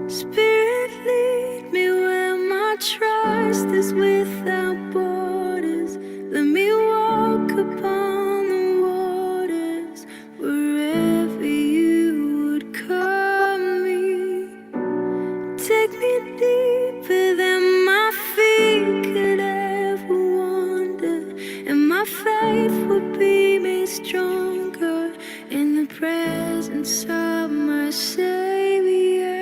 Spirit, lead me where my trust is without borders. Let me walk upon the waters wherever you would call me. Take me deeper than my feet could ever wander, and my faith will be made stronger in the presence of my Savior.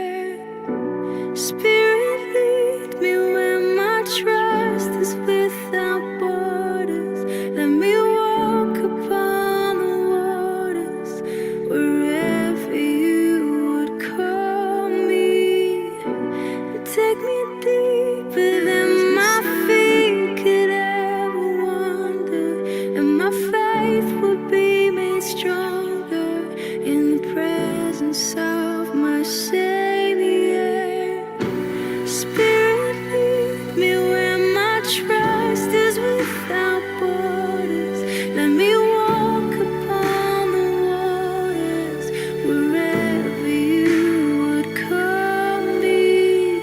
Spirit, lead me where my trust is without borders. Let me walk upon the waters wherever you would call me. Take me deeper than my feet could ever wander, and my faith will be made stronger in the presence of my Savior. Spirit, lead me where my trust is without borders. Let me walk upon the waters wherever you would call me.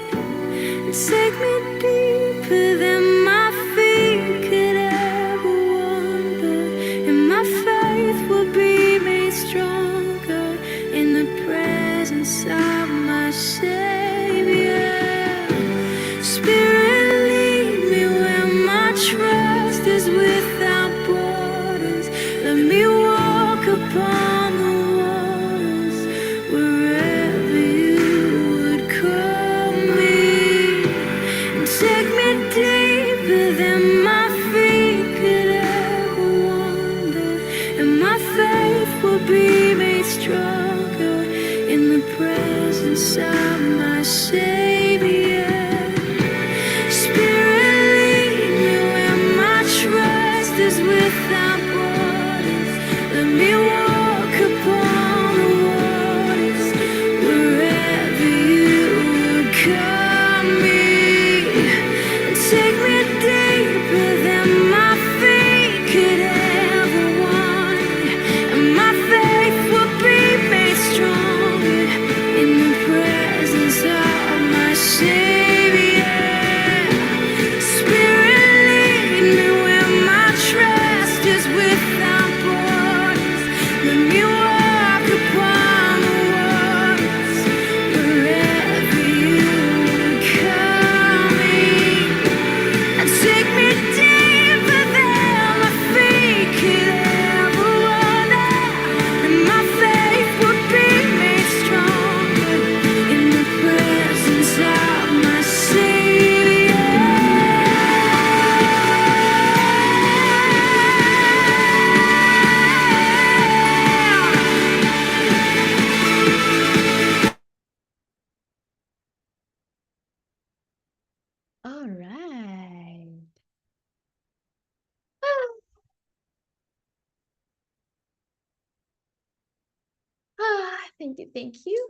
Take me deeper than my feet could ever wander, and my faith will be made stronger in the presence of my Savior. Spirit, lead me where my trust is without borders. Let me walk upon the waters wherever you would call me. Take me deeper than my feet could ever wander, and my faith will be made stronger in the presence of my Savior. Spirit, lead me where my trust is without borders. Let me walk upon the waters wherever you would call me. Take me deeper than my feet could ever wander, and my faith will be made stronger in the presence of my Savior. Spirit, lead me where my trust is without borders. Let me walk upon the waters wherever you would call me. Take me deeper than my feet could ever wander, and my faith will be made stronger in the presence of my Savior. All right. Thank you, thank you.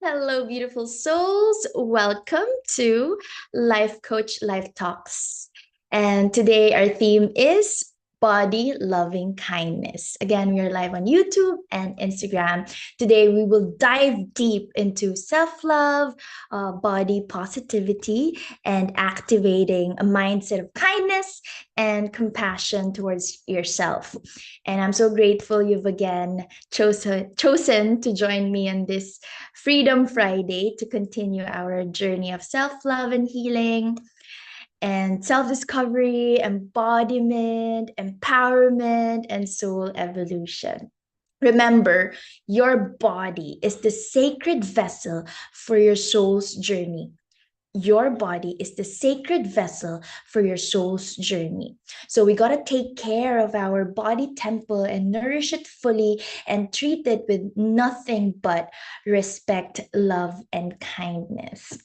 Hello, beautiful souls. Welcome to Life Coach Life Talks. And today our theme is body loving kindness. Again, we are live on YouTube and Instagram. Today we will dive deep into self love, body positivity, and activating a mindset of kindness and compassion towards yourself. And I'm so grateful you've again chosen to join me on this Freedom Friday to continue our journey of self love and healing and self discovery, embodiment, empowerment, and soul evolution. Remember, your body is the sacred vessel for your soul's journey. Your body is the sacred vessel for your soul's journey. So we got to take care of our body temple and nourish it fully and treat it with nothing but respect, love, and kindness.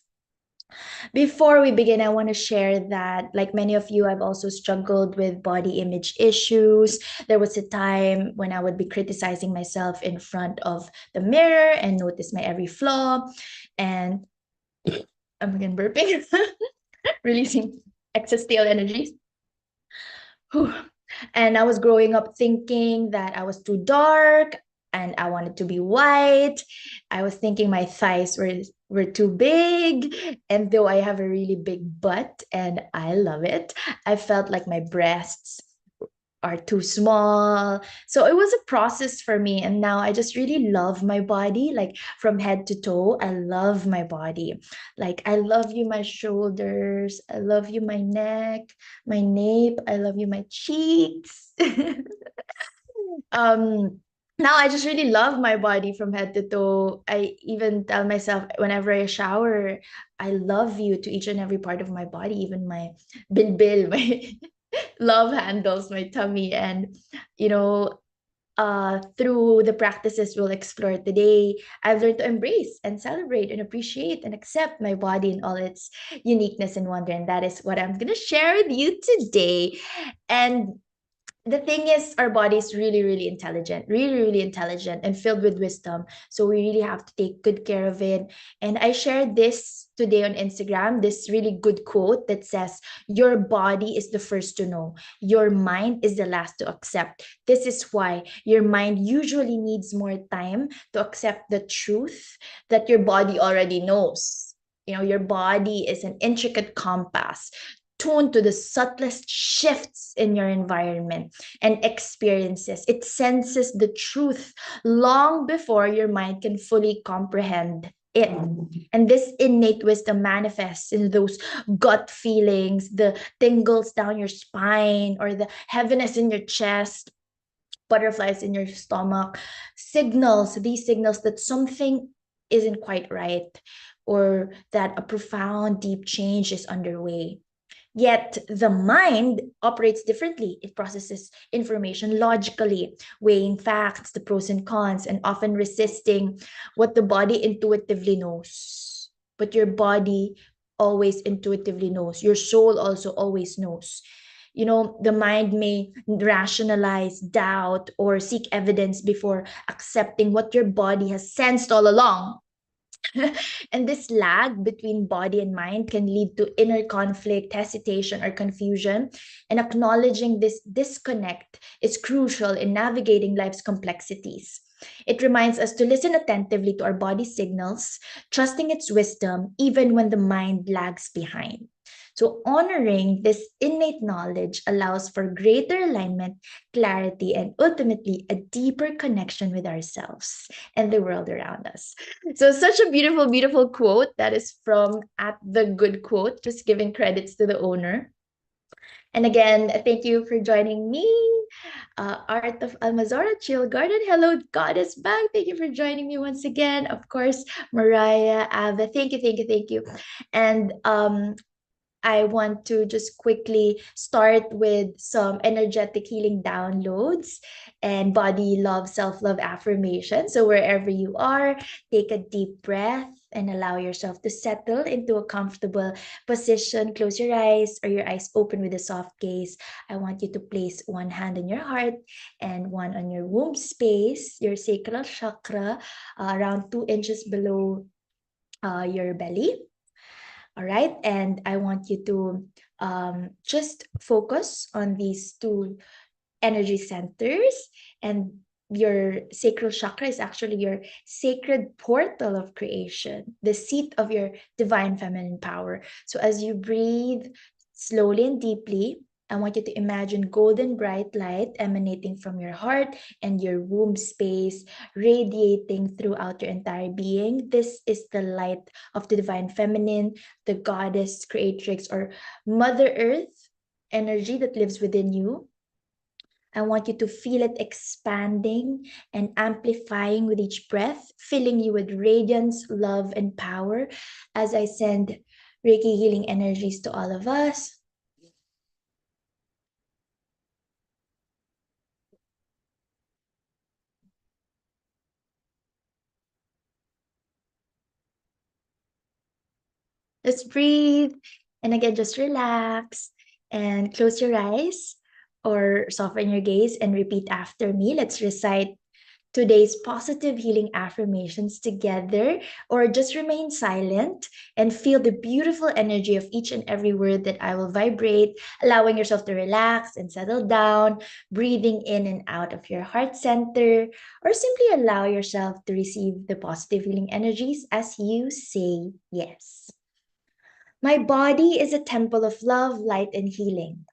Before we begin, I want to share that, like many of you, I've also struggled with body image issues. There was a time when I would be criticizing myself in front of the mirror and notice my every flaw. And I'm again burping, releasing excess tail energies. Whew. And I was growing up thinking that I was too dark, and I wanted to be white. I was thinking my thighs were too big. And though I have a really big butt and I love it, I felt like my breasts are too small. So it was a process for me. And now I just really love my body, like from head to toe. I love my body. Like, I love you, my shoulders. I love you, my neck, my nape. I love you, my cheeks. um, Now I just really love my body from head to toe. I even tell myself whenever I shower, I love you to each and every part of my body, even my bilbil, my love handles, my tummy. And you know, through the practices we'll explore today, I've learned to embrace and celebrate and appreciate and accept my body in all its uniqueness and wonder. And that is what I'm going to share with you today. And the thing is, our body is really, really intelligent, really, really intelligent and filled with wisdom. So we really have to take good care of it. And I shared this today on Instagram, this really good quote that says, your body is the first to know, your mind is the last to accept. This is why your mind usually needs more time to accept the truth that your body already knows. You know, your body is an intricate compass tuned to the subtlest shifts in your environment and experiences. It senses the truth long before your mind can fully comprehend it. And this innate wisdom manifests in those gut feelings, the tingles down your spine, or the heaviness in your chest, butterflies in your stomach. These signals that something isn't quite right, or that a profound, deep change is underway. Yet the mind operates differently. It processes information logically, weighing facts, the pros and cons, and often resisting what the body intuitively knows. But your body always intuitively knows. Your soul also always knows. You know, the mind may rationalize, doubt, or seek evidence before accepting what your body has sensed all along. And this lag between body and mind can lead to inner conflict, hesitation, or confusion. And acknowledging this disconnect is crucial in navigating life's complexities. It reminds us to listen attentively to our body signals, trusting its wisdom even when the mind lags behind. So, honoring this innate knowledge allows for greater alignment, clarity, and ultimately a deeper connection with ourselves and the world around us. So, such a beautiful, beautiful quote that is from At the Good Quote, just giving credits to the owner. And again, thank you for joining me. Art of Almazora, Chill Garden. Hello, Goddess back. Thank you for joining me once again. Of course, Mariah, Ava, thank you, thank you, thank you. And I want to just quickly start with some energetic healing downloads and body love, self love affirmation. So, wherever you are, take a deep breath and allow yourself to settle into a comfortable position. Close your eyes or your eyes open with a soft gaze. I want you to place one hand on your heart and one on your womb space, your sacral chakra, around 2 inches below your belly. All right. And I want you to just focus on these two energy centers. And your sacral chakra is actually your sacred portal of creation, the seat of your divine feminine power. So as you breathe slowly and deeply, I want you to imagine golden bright light emanating from your heart and your womb space, radiating throughout your entire being. This is the light of the divine feminine, the goddess, creatrix, or Mother Earth energy that lives within you. I want you to feel it expanding and amplifying with each breath, filling you with radiance, love, and power as I send Reiki healing energies to all of us. Just breathe. And again, just relax and close your eyes or soften your gaze and repeat after me. Let's recite today's positive healing affirmations together, or just remain silent and feel the beautiful energy of each and every word that I will vibrate, allowing yourself to relax and settle down, breathing in and out of your heart center, or simply allow yourself to receive the positive healing energies as you say yes. My body is a temple of love, light, and healing.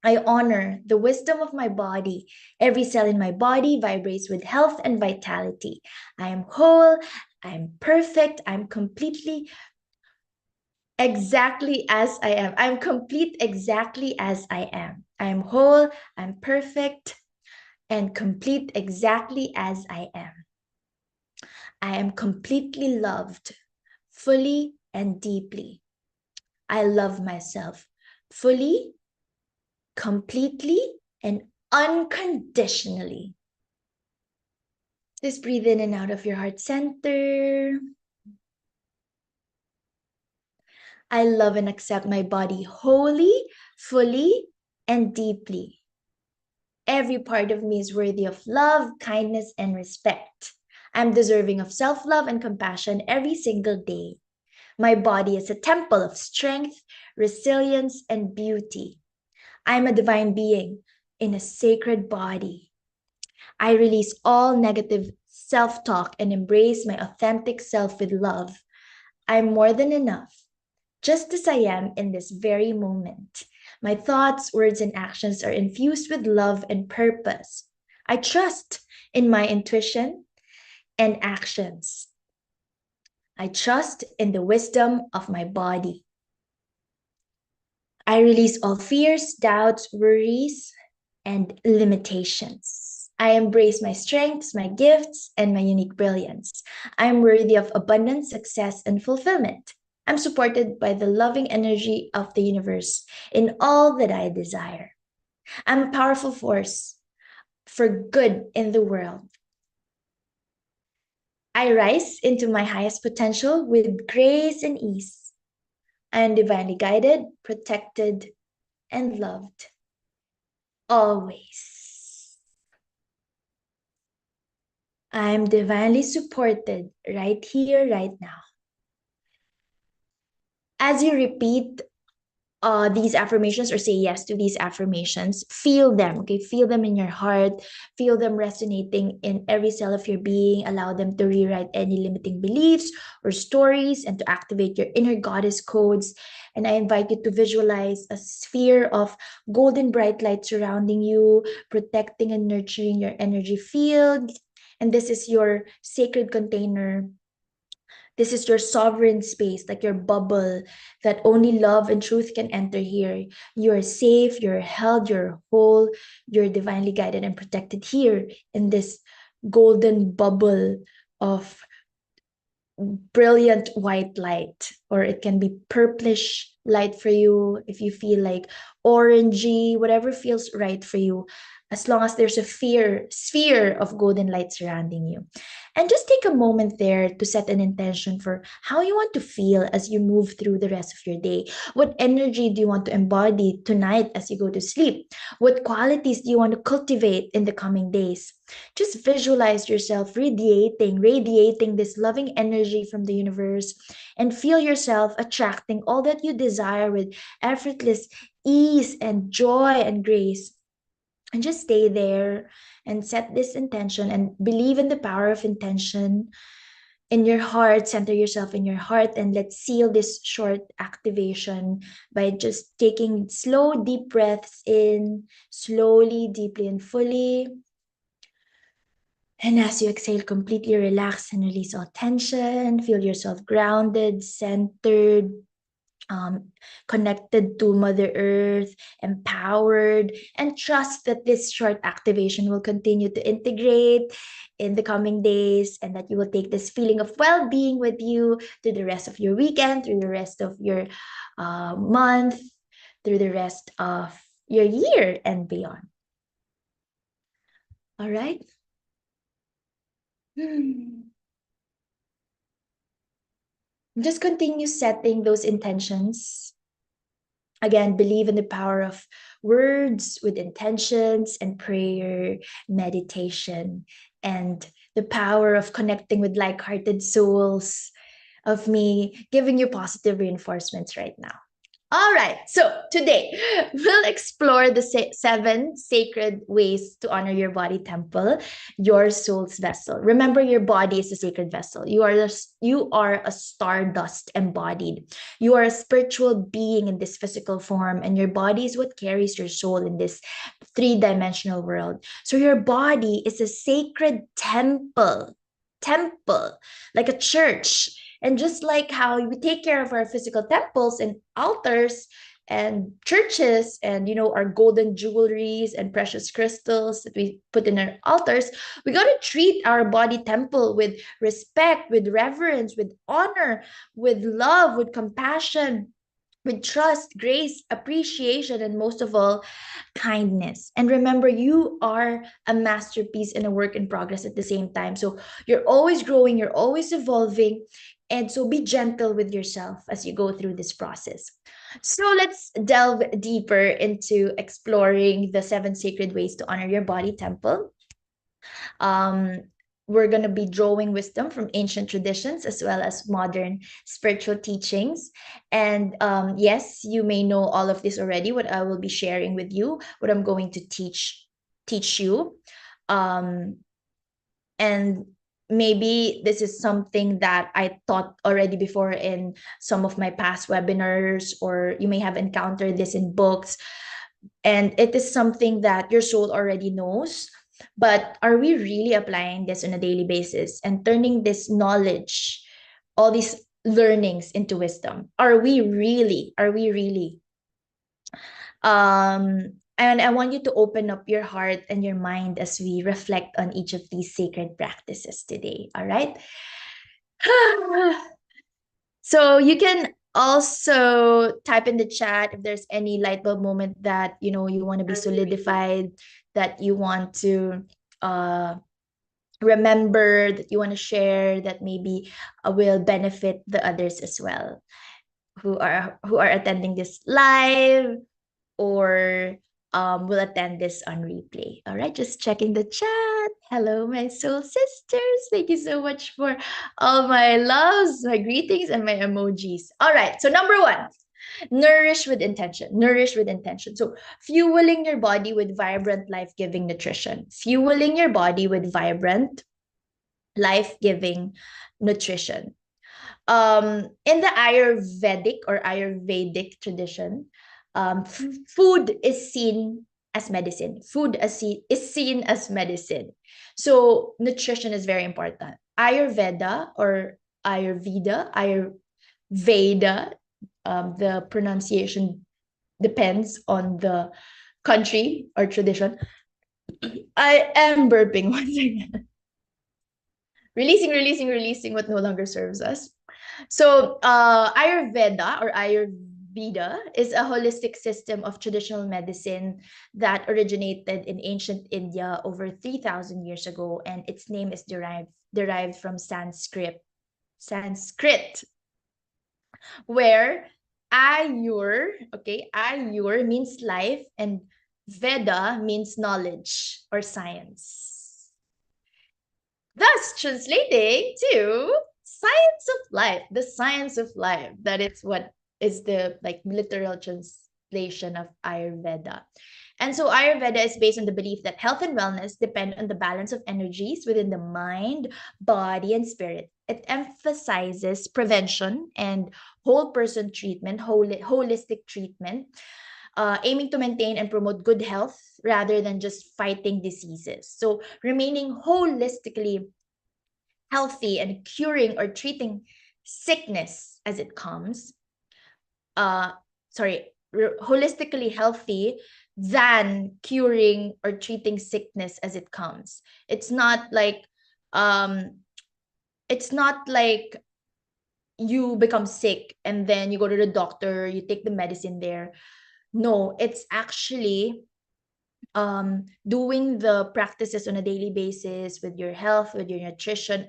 I honor the wisdom of my body. Every cell in my body vibrates with health and vitality. I am whole. I'm perfect. I'm completely exactly as I am. I'm complete exactly as I am. I'm whole. I'm perfect and complete exactly as I am. I am completely loved, fully and deeply. I love myself fully, completely, and unconditionally. Just breathe in and out of your heart center. I love and accept my body wholly, fully, and deeply. Every part of me is worthy of love, kindness, and respect. I'm deserving of self love and compassion every single day. My body is a temple of strength, resilience, and beauty. I'm a divine being in a sacred body. I release all negative self talk and embrace my authentic self with love. I'm more than enough, just as I am in this very moment. My thoughts, words, and actions are infused with love and purpose. I trust in my intuition and actions. I trust in the wisdom of my body. I release all fears, doubts, worries, and limitations. I embrace my strengths, my gifts, and my unique brilliance. I am worthy of abundance, success, and fulfillment. I'm supported by the loving energy of the universe in all that I desire. I'm a powerful force for good in the world. I rise into my highest potential with grace and ease. I am divinely guided, protected, and loved always. I am divinely supported right here, right now. As you repeat these affirmations or say yes to these affirmations, feel them, okay? Feel them in your heart, feel them resonating in every cell of your being. Allow them to rewrite any limiting beliefs or stories and to activate your inner goddess codes. And I invite you to visualize a sphere of golden bright light surrounding you, protecting and nurturing your energy field. And this is your sacred container. This is your sovereign space, like your bubble that only love and truth can enter here. You're safe, you're held, you're whole, you're divinely guided and protected here in this golden bubble of brilliant white light, or it can be purplish light for you if you feel like orangey, whatever feels right for you, as long as there's a sphere of golden light surrounding you. And just take a moment there to set an intention for how you want to feel as you move through the rest of your day. What energy do you want to embody tonight as you go to sleep? What qualities do you want to cultivate in the coming days? Just visualize yourself radiating this loving energy from the universe, and feel yourself attracting all that you desire with effortless ease and joy and grace. And just stay there and set this intention and believe in the power of intention in your heart. Center yourself in your heart, and let's seal this short activation by just taking slow, deep breaths in, slowly, deeply, and fully. And as you exhale, completely relax and release all tension. Feel yourself grounded, centered, connected to Mother Earth, empowered, and trust that this short activation will continue to integrate in the coming days, and that you will take this feeling of well being with you through the rest of your weekend, through the rest of your month, through the rest of your year, and beyond. All right. Just continue setting those intentions. Again, believe in the power of words with intentions and prayer, meditation, and the power of connecting with like-hearted souls, of me giving you positive reinforcements right now. All right, so today we'll explore the seven sacred ways to honor your body temple, your soul's vessel. Remember, your body is a sacred vessel. You are a stardust embodied. You are a spiritual being in this physical form, and your body is what carries your soul in this three-dimensional world. So your body is a sacred temple, like a church. And just like how we take care of our physical temples and altars and churches and our golden jewelries and precious crystals that we put in our altars, we got to treat our body temple with respect, with reverence, with honor, with love, with compassion, with trust, grace, appreciation, and most of all, kindness. And remember, you are a masterpiece and a work in progress at the same time. So you're always growing, you're always evolving. And so be gentle with yourself as you go through this process. So let's delve deeper into exploring the seven sacred ways to honor your body temple. Um, we're going to be drawing wisdom from ancient traditions as well as modern spiritual teachings. And yes, you may know all of this already, what I will be sharing with you, what I'm going to teach you. And maybe this is something that I taught already before in some of my past webinars, or you may have encountered this in books. And it is something that your soul already knows. But are we really applying this on a daily basis and turning this knowledge, all these learnings into wisdom? Are we really? And I want you to open up your heart and your mind as we reflect on each of these sacred practices today. All right. So you can also type in the chat if there's any light bulb moment that you want to be solidified, that you want to remember, that you want to share, that maybe will benefit the others as well who are attending this live or will attend this on replay. All right, just checking the chat. Hello, my soul sisters. Thank you so much for all my loves, my greetings, and my emojis. All right, so number one, nourish with intention. Nourish with intention. So fueling your body with vibrant, life-giving nutrition. Fueling your body with vibrant, life-giving nutrition. In the Ayurvedic tradition, food is seen as medicine. Is seen as medicine. So nutrition is very important. Ayurveda or Ayurveda, the pronunciation depends on the country or tradition. I am burping once again. Releasing what no longer serves us. So Ayurveda or Ayurveda is a holistic system of traditional medicine that originated in ancient India over 3,000 years ago, and its name is derived from Sanskrit, where Ayur means life and Veda means knowledge or science. Thus translating to science of life, the science of life. That is what is the literal translation of Ayurveda. And so Ayurveda is based on the belief that health and wellness depend on the balance of energies within the mind, body, and spirit. It emphasizes prevention and whole person treatment, holistic treatment, aiming to maintain and promote good health rather than just fighting diseases. So remaining holistically healthy and curing or treating sickness as it comes. Holistically healthy than curing or treating sickness as it comes. It's not like you become sick and then you go to the doctor, you take the medicine there. No, it's actually doing the practices on a daily basis with your health, with your nutrition,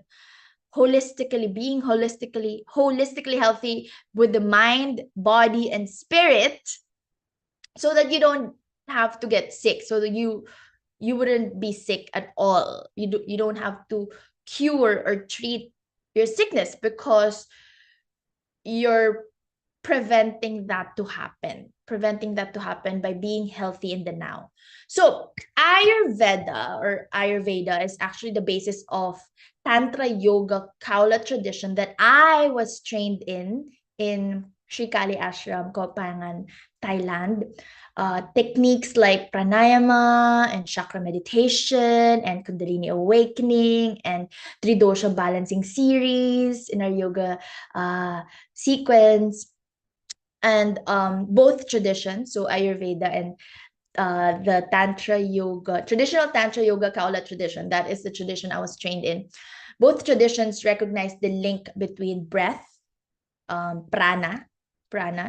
being holistically healthy with the mind, body, and spirit, so that you don't have to get sick, so that you you wouldn't be sick at all. You don't have to cure or treat your sickness because you're preventing that to happen by being healthy in the now. So Ayurveda is actually the basis of Tantra Yoga Kaula tradition that I was trained in Sri Kali Ashram, Kopangan, Thailand. Techniques like pranayama and chakra meditation and kundalini awakening and tridosha balancing series in our yoga sequence, and both traditions, so Ayurveda and the traditional Tantra Yoga Kaula tradition, that is the tradition I was trained in. Both traditions recognize the link between breath, prana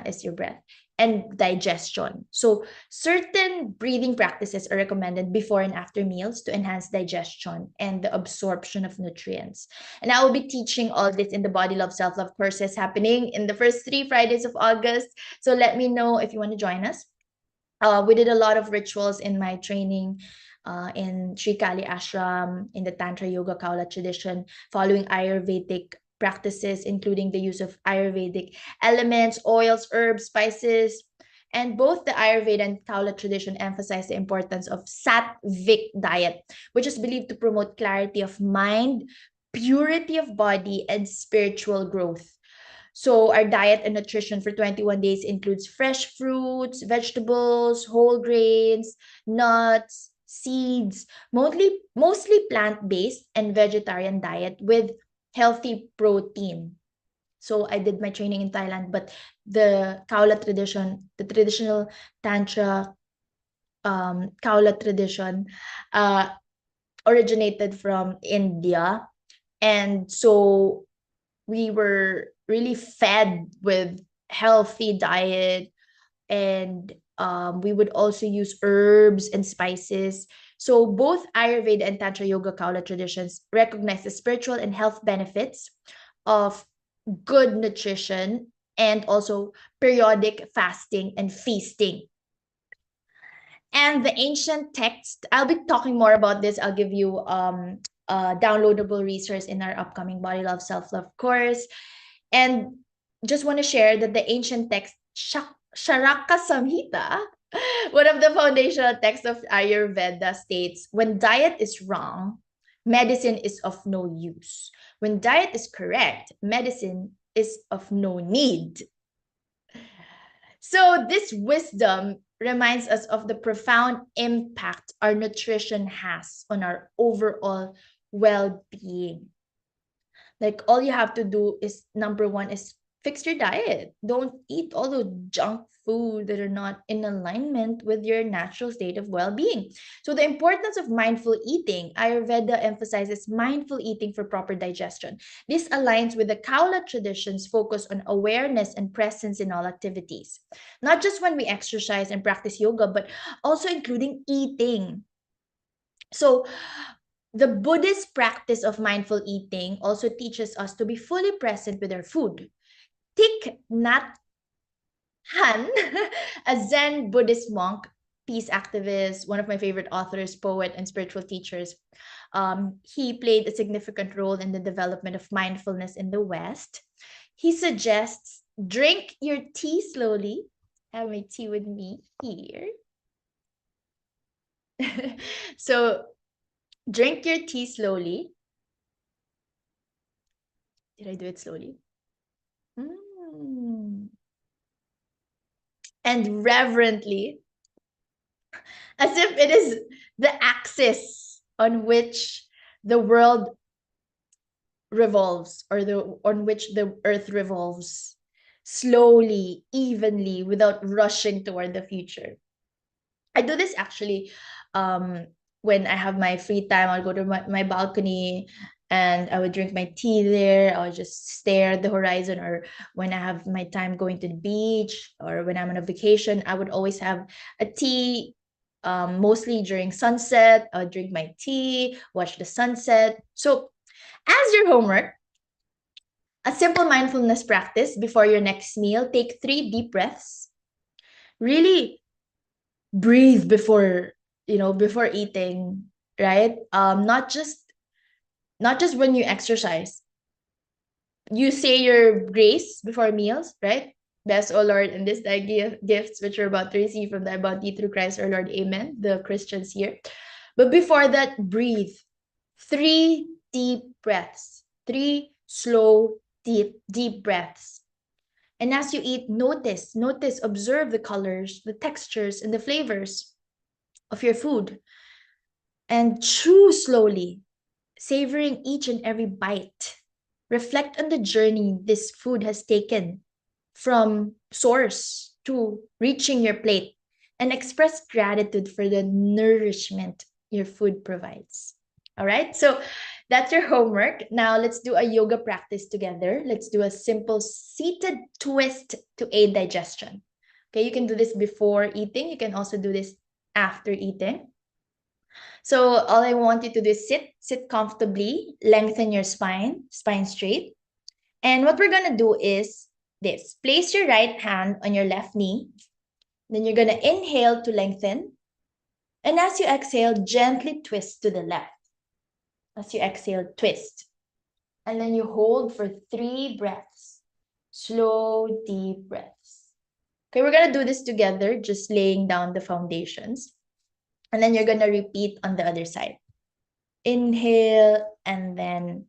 is your breath, and digestion. So certain breathing practices are recommended before and after meals to enhance digestion and the absorption of nutrients. And I will be teaching all this in the Body Love Self-Love courses happening in the first 3 Fridays of August. So let me know if you want to join us. We did a lot of rituals in my training in Sri Kali Ashram, in the Tantra Yoga Kaula tradition, following Ayurvedic practices, including the use of Ayurvedic elements, oils, herbs, spices. And both the Ayurveda and Kaula tradition emphasize the importance of sattvic diet, which is believed to promote clarity of mind, purity of body, and spiritual growth. So our diet and nutrition for 21 days includes fresh fruits, vegetables, whole grains, nuts, seeds, mostly plant-based and vegetarian diet with healthy protein. So I did my training in Thailand, but the Kaula tradition, the traditional Tantra Kaula tradition, originated from India. And so we were really fed with healthy diet, and we would also use herbs and spices. So both Ayurveda and Tantra Yoga Kaula traditions recognize the spiritual and health benefits of good nutrition and also periodic fasting and feasting. And the ancient text, I'll be talking more about this. I'll give you a downloadable resource in our upcoming Body Love Self-Love course. And just want to share that the ancient text Sharaka Samhita, one of the foundational texts of Ayurveda, states, when diet is wrong, medicine is of no use. When diet is correct, medicine is of no need. So this wisdom reminds us of the profound impact our nutrition has on our overall well-being. Like, all you have to do is, number one, is fix your diet. Don't eat all the junk food that are not in alignment with your natural state of well-being. So the importance of mindful eating, Ayurveda emphasizes mindful eating for proper digestion. This aligns with the Kaula tradition's focus on awareness and presence in all activities, not just when we exercise and practice yoga, but also including eating. So the Buddhist practice of mindful eating also teaches us to be fully present with our food. Thich Nhat Hanh, a Zen Buddhist monk, peace activist, one of my favorite authors, poet, and spiritual teachers, he played a significant role in the development of mindfulness in the West. He suggests drink your tea slowly. I have my tea with me here. So drink your tea slowly. Did I do it slowly? And reverently, as if it is the axis on which the world revolves, or on which the earth revolves, slowly, evenly, without rushing toward the future. I do this actually when I have my free time. I'll go to my balcony and I would drink my tea there. I would just stare at the horizon. Or when I have my time going to the beach, or when I'm on a vacation, I would always have a tea, mostly during sunset. I would drink my tea, watch the sunset. So as your homework, a simple mindfulness practice before your next meal: take 3 deep breaths. Really breathe before before eating, right? Not just when you exercise. You say your grace before meals, right? Bless, O Lord, and this thy gifts which you're about to receive from thy bounty through Christ our Lord. Amen. The Christians here. But before that, breathe. 3 deep breaths. 3 slow, deep breaths. And as you eat, notice, observe the colors, the textures, and the flavors of your food. And chew slowly, savoring each and every bite. Reflect on the journey this food has taken from source to reaching your plate, and express gratitude for the nourishment your food provides. All right, so that's your homework. Now let's do a yoga practice together. Let's do a simple seated twist to aid digestion. Okay, you can do this before eating. You can also do this after eating. So all I want you to do is sit comfortably, lengthen your spine straight. And what we're gonna do is this. Place your right hand on your left knee. Then you're gonna inhale to lengthen. And as you exhale, gently twist to the left. As you exhale, twist. And then you hold for 3 breaths. Slow, deep breaths. Okay, we're gonna do this together, just laying down the foundations. And then you're gonna repeat on the other side. Inhale and then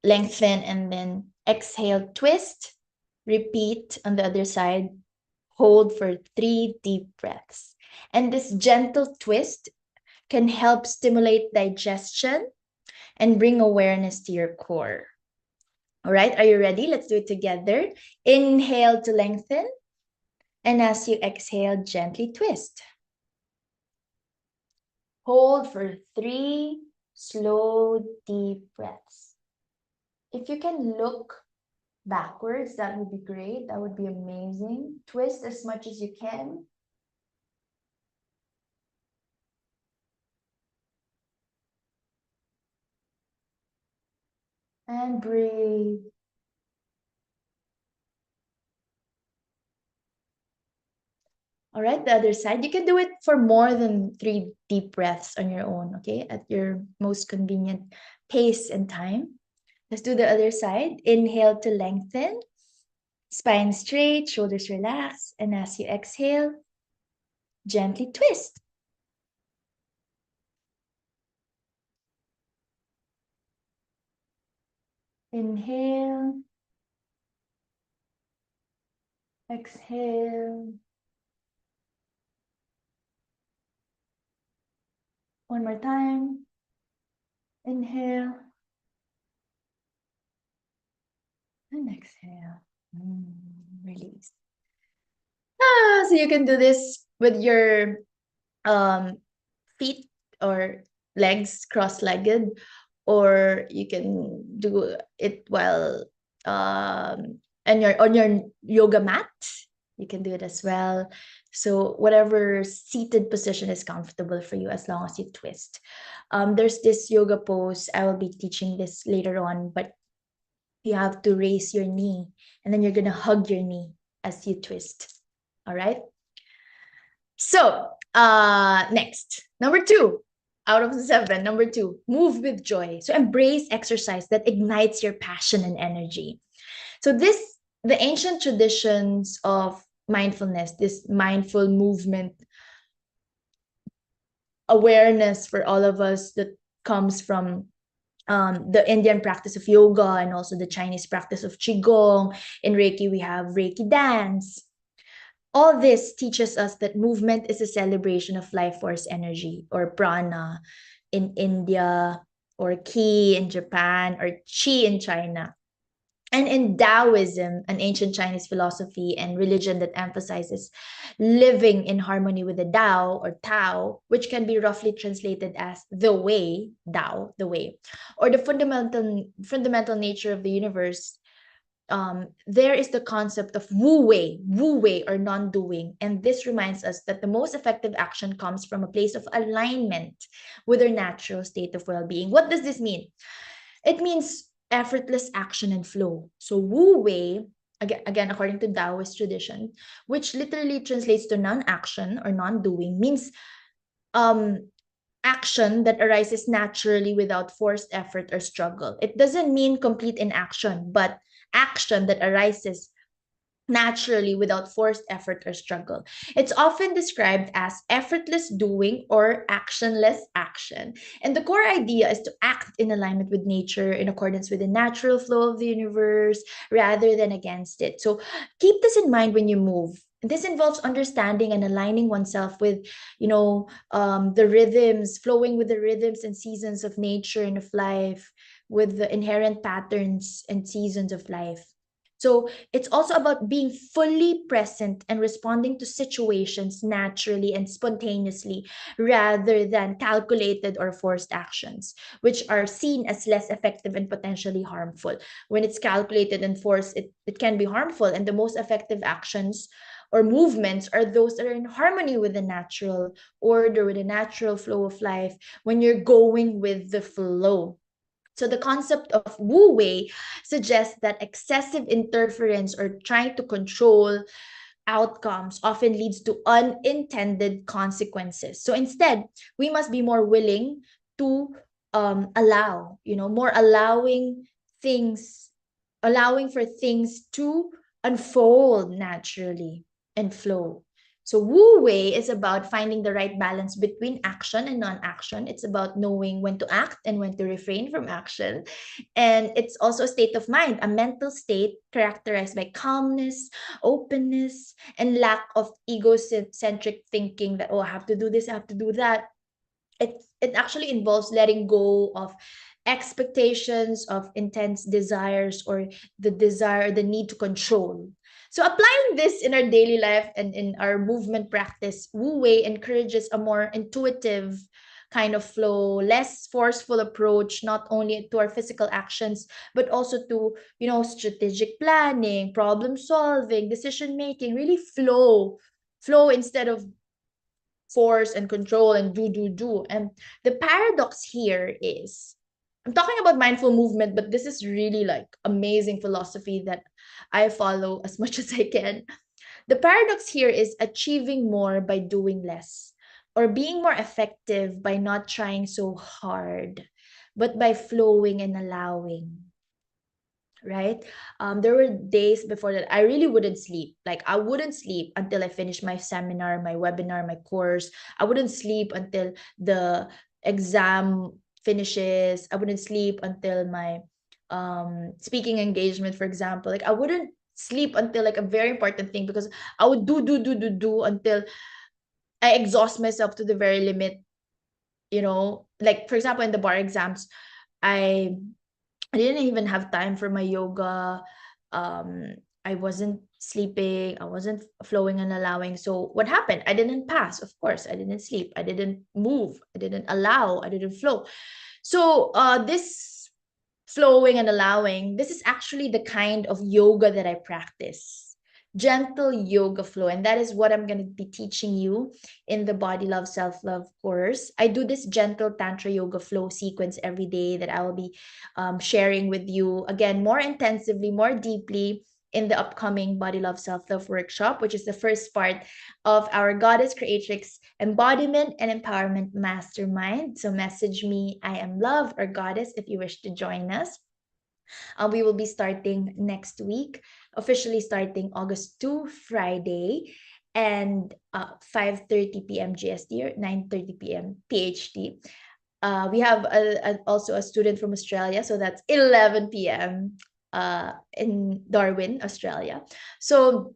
lengthen, and then exhale, twist, repeat on the other side, hold for 3 deep breaths. And this gentle twist can help stimulate digestion and bring awareness to your core. All right, are you ready? Let's do it together. Inhale to lengthen, and as you exhale, gently twist. Hold for 3 slow, deep breaths. If you can look backwards, that would be great. That would be amazing. Twist as much as you can. And breathe. All right, the other side. You can do it for more than 3 deep breaths on your own, okay? At your most convenient pace and time. Let's do the other side. Inhale to lengthen. Spine straight, shoulders relax. And as you exhale, gently twist. Inhale. Exhale. One more time. Inhale. And exhale. Release. So you can do this with your feet or legs cross-legged, or you can do it while on your yoga mat. You can do it as well. So whatever seated position is comfortable for you, as long as you twist. There's this yoga pose. I will be teaching this later on, but you have to raise your knee, and then you're gonna hug your knee as you twist. All right. So next, number 2 out of the 7, number 2, move with joy. So embrace exercise that ignites your passion and energy. So the ancient traditions of mindfulness, this mindful movement awareness for all of us, that comes from the Indian practice of yoga, and also the Chinese practice of Qigong. In Reiki, we have Reiki dance. All this teaches us that movement is a celebration of life force energy, or prana in India, or ki in Japan, or chi in China. And in Taoism, an ancient Chinese philosophy and religion that emphasizes living in harmony with the Tao, or Tao, which can be roughly translated as the way, Tao, the way, or the fundamental nature of the universe. There is the concept of wu wei, or non-doing. And this reminds us that the most effective action comes from a place of alignment with our natural state of well-being. What does this mean? It means effortless action and flow. So wu wei, again according to Taoist tradition, which literally translates to non-action or non-doing, means um action that arises naturally without forced effort or struggle. It doesn't mean complete inaction, but action that arises naturally without forced effort or struggle. It's often described as effortless doing or actionless action. And the core idea is to act in alignment with nature, in accordance with the natural flow of the universe, rather than against it. So keep this in mind when you move. This involves understanding and aligning oneself with, the rhythms, flowing with the rhythms and seasons of nature and of life, with the inherent patterns and seasons of life. So it's also about being fully present and responding to situations naturally and spontaneously rather than calculated or forced actions, which are seen as less effective and potentially harmful. When it's calculated and forced, it can be harmful. And the most effective actions or movements are those that are in harmony with the natural order, with the natural flow of life, when you're going with the flow. So the concept of wu wei suggests that excessive interference or trying to control outcomes often leads to unintended consequences. So instead, we must be more willing to allow, more things, allowing for things to unfold naturally and flow. So Wu Wei is about finding the right balance between action and non-action. It's about knowing when to act and when to refrain from action. And it's also a state of mind, a mental state characterized by calmness, openness, and lack of egocentric thinking that, oh, I have to do this, I have to do that. It actually involves letting go of expectations, of intense desires, or the desire, the need to control. So applying this in our daily life and in our movement practice, Wu Wei encourages a more intuitive kind of flow, less forceful approach, not only to our physical actions, but also to, strategic planning, problem solving, decision making, really flow instead of force and control and do. And the paradox here is, I'm talking about mindful movement, but this is really like amazing philosophy that I follow as much as I can. The paradox here is achieving more by doing less, or being more effective by not trying so hard, but by flowing and allowing, right? There were days before that I really wouldn't sleep. Like I wouldn't sleep until I finished my seminar, my webinar, my course. I wouldn't sleep until the exam finishes. I wouldn't sleep until my speaking engagement, for example. Like I wouldn't sleep until like a very important thing, because I would do until I exhaust myself to the very limit. Like for example, in the bar exams, I I didn't even have time for my yoga. Um, I wasn't sleeping. I wasn't flowing and allowing. So what happened? I didn't pass. Of course, I didn't sleep. I didn't move. I didn't allow. I didn't flow. So this flowing and allowing, this is actually the kind of yoga that I practice. Gentle yoga flow. And that is what I'm going to be teaching you in the Body Love, Self Love course. I do this gentle Tantra yoga flow sequence every day that I will be sharing with you again more intensively, more deeply in the upcoming Body Love, Self Love workshop, which is the first part of our Goddess Creatrix Embodiment and Empowerment Mastermind. So message me, I am love or goddess, if you wish to join us. We will be starting next week, officially starting August 2, Friday, and 5:30 p.m. GST or 9:30 p.m. PHT. We have also a student from Australia, so that's 11 p.m. In Darwin, Australia. So,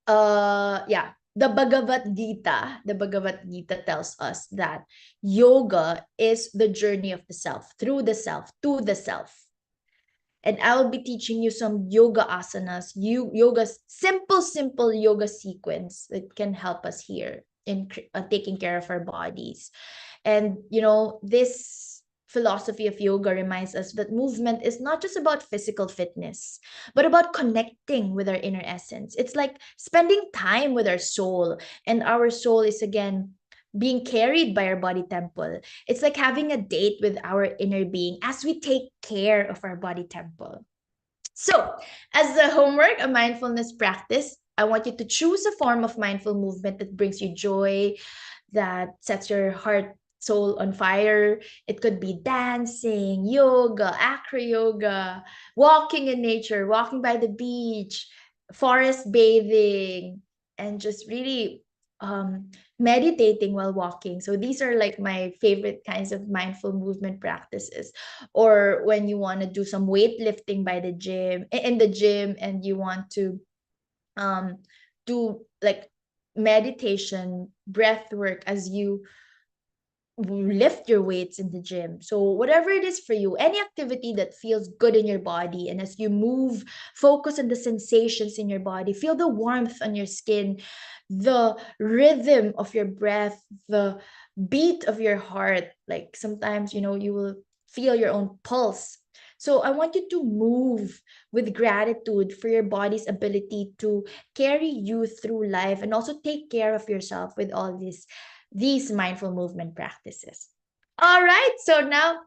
yeah, the Bhagavad Gita tells us that yoga is the journey of the self, through the self, to the self. And I will be teaching you some yoga asanas, yoga, simple yoga sequence that can help us here in taking care of our bodies. And this philosophy of yoga reminds us that movement is not just about physical fitness, but about connecting with our inner essence. It's like spending time with our soul, and our soul is again being carried by our body temple. It's like having a date with our inner being as we take care of our body temple. So, as the homework, a mindfulness practice, I want you to choose a form of mindful movement that brings you joy, that sets your heart, soul on fire. It could be dancing, yoga, acro yoga, walking in nature, walking by the beach, forest bathing, and just really meditating while walking. So these are like my favorite kinds of mindful movement practices. Or when you want to do some weightlifting by the gym, in the gym, and you want to um do like meditation, breath work as you lift your weights in the gym. So whatever it is for you, any activity that feels good in your body, and as you move, focus on the sensations in your body, feel the warmth on your skin, the rhythm of your breath, the beat of your heart. Like sometimes, you will feel your own pulse. So I want you to move with gratitude for your body's ability to carry you through life, and also take care of yourself with all these mindful movement practices. All right, so now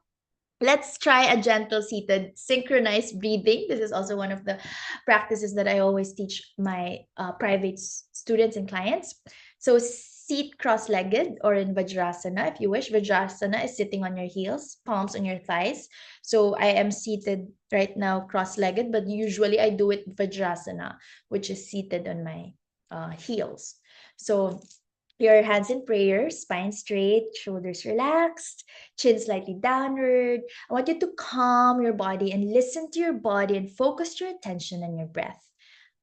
let's try a gentle seated synchronized breathing. This is also one of the practices that I always teach my private students and clients. So seat cross-legged or in Vajrasana if you wish. Vajrasana is sitting on your heels, palms on your thighs. So I am seated right now cross-legged, but usually I do it Vajrasana, which is seated on my heels. So your hands in prayer, spine straight, shoulders relaxed, chin slightly downward. I want you to calm your body and listen to your body and focus your attention on your breath.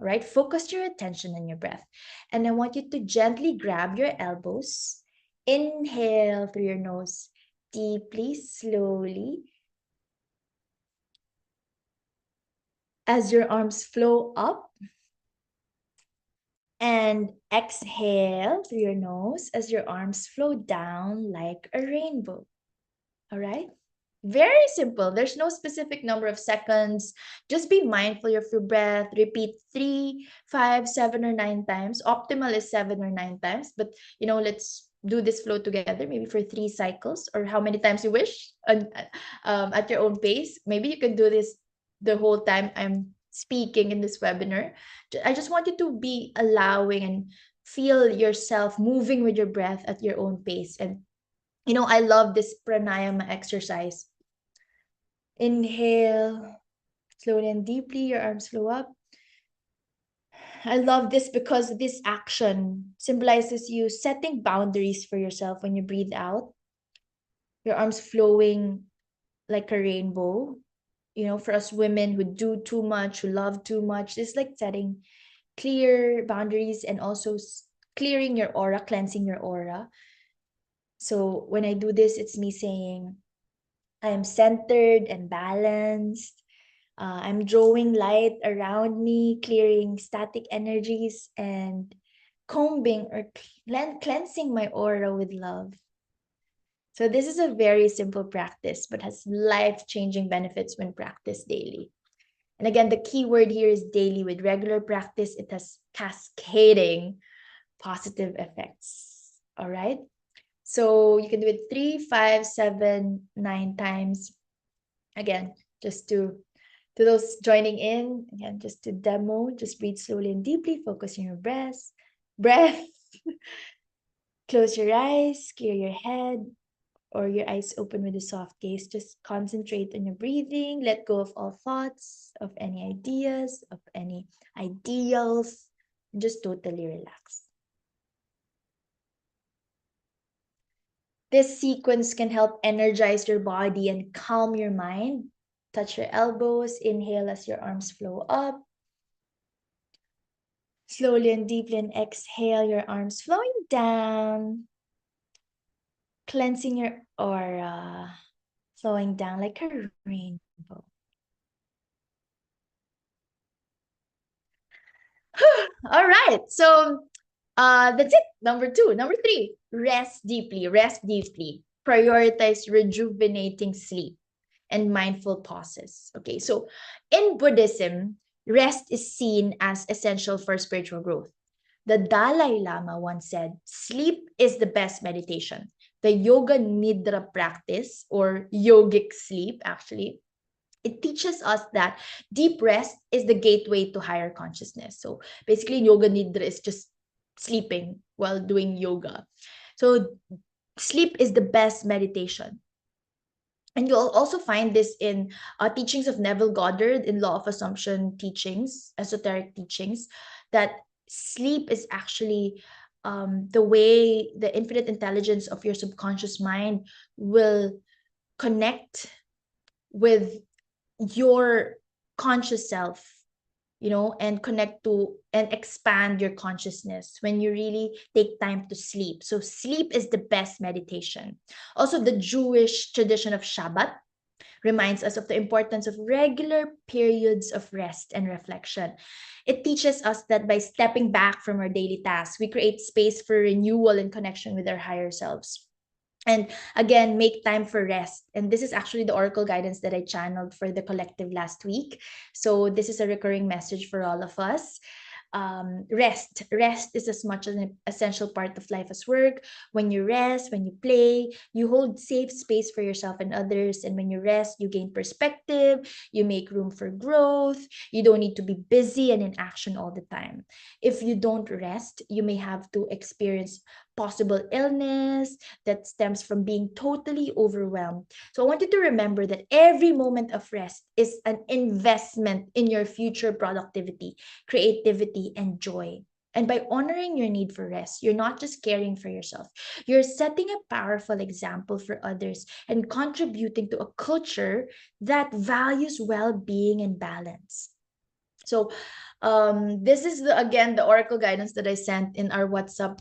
All right, focus your attention on your breath. And I want you to gently grab your elbows. Inhale through your nose, deeply, slowly, as your arms flow up. And exhale through your nose as your arms flow down like a rainbow. All right? Very simple. There's no specific number of seconds. Just be mindful of your breath. Repeat 3, 5, 7, or 9 times. Optimal is 7 or 9 times. But, let's do this flow together, maybe for 3 cycles or how many times you wish at your own pace. Maybe you can do this the whole time I'm speaking in this webinar. I just want you to be allowing and feel yourself moving with your breath at your own pace. And I love this pranayama exercise. Inhale slowly and deeply, your arms flow up. I love this because this action symbolizes you setting boundaries for yourself when you breathe out. Your arms flowing like a rainbow. For us women who do too much, who love too much, it's like setting clear boundaries and also clearing your aura, cleansing your aura. So when I do this, it's me saying, I am centered and balanced. I'm drawing light around me, clearing static energies, and combing or cleansing my aura with love. So this is a very simple practice, but has life-changing benefits when practiced daily. And again, the key word here is daily. With regular practice, it has cascading positive effects. All right. So you can do it 3, 5, 7, 9 times. Again, just to those joining in, again, just to demo, just breathe slowly and deeply, focus on your breath. Close your eyes, clear your head, or your eyes open with a soft gaze. Just concentrate on your breathing. Let go of all thoughts, of any ideas, of any ideals, and just totally relax. This sequence can help energize your body and calm your mind. Touch your elbows, inhale as your arms flow up. Slowly and deeply, and exhale, your arms flowing down, cleansing your aura, flowing down like a rainbow. All right, so that's it. Number 2. Number 3, rest deeply. Rest deeply. Prioritize rejuvenating sleep and mindful pauses. Okay, so in Buddhism, rest is seen as essential for spiritual growth. The Dalai Lama once said, sleep is the best meditation. The Yoga Nidra practice, or yogic sleep, actually, it teaches us that deep rest is the gateway to higher consciousness. So basically, Yoga Nidra is just sleeping while doing yoga. So sleep is the best meditation. And you'll also find this in teachings of Neville Goddard in Law of Assumption teachings, esoteric teachings, that sleep is actually the way the infinite intelligence of your subconscious mind will connect with your conscious self, and connect to and expand your consciousness when you really take time to sleep. So sleep is the best meditation. Also, the Jewish tradition of Shabbat reminds us of the importance of regular periods of rest and reflection. It teaches us that by stepping back from our daily tasks, we create space for renewal and connection with our higher selves. And again, make time for rest. And this is actually the oracle guidance that I channeled for the collective last week. So this is a recurring message for all of us. Rest is as much an essential part of life as work. When you rest, when you play, you hold safe space for yourself and others. And when you rest, you gain perspective, you make room for growth. You don't need to be busy and in action all the time. If you don't rest, you may have to experience possible illness that stems from being totally overwhelmed. So I want you to remember that every moment of rest is an investment in your future productivity, creativity, and joy. And by honoring your need for rest, you're not just caring for yourself, you're setting a powerful example for others and contributing to a culture that values well being and balance. So, this is again the oracle guidance that I sent in our WhatsApp